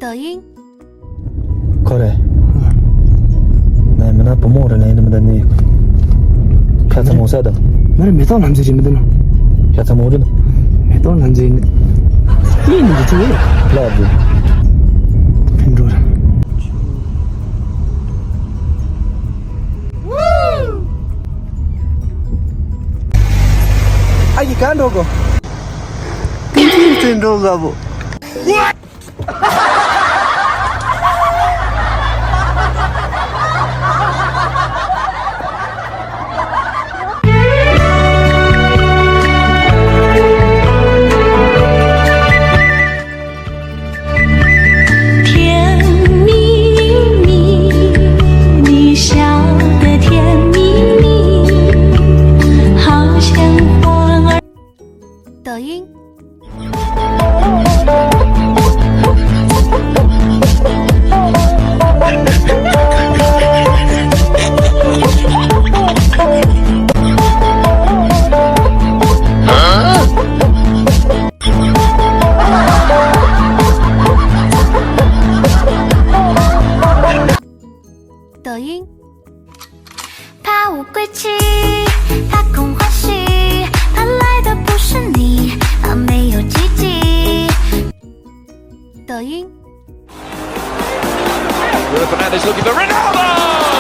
抖音。快点，那没那不摸的来，那么的你，看怎么晒的，那没到南极去没得呢，看怎么着呢，没到南极，你就走了，那不，挺着的。阿姨看到过，你真着个不？抖音。抖音。怕无归期，怕空欢喜，怕来的不是你，怕没有奇迹。抖音。Fernandes looking for Ronaldo!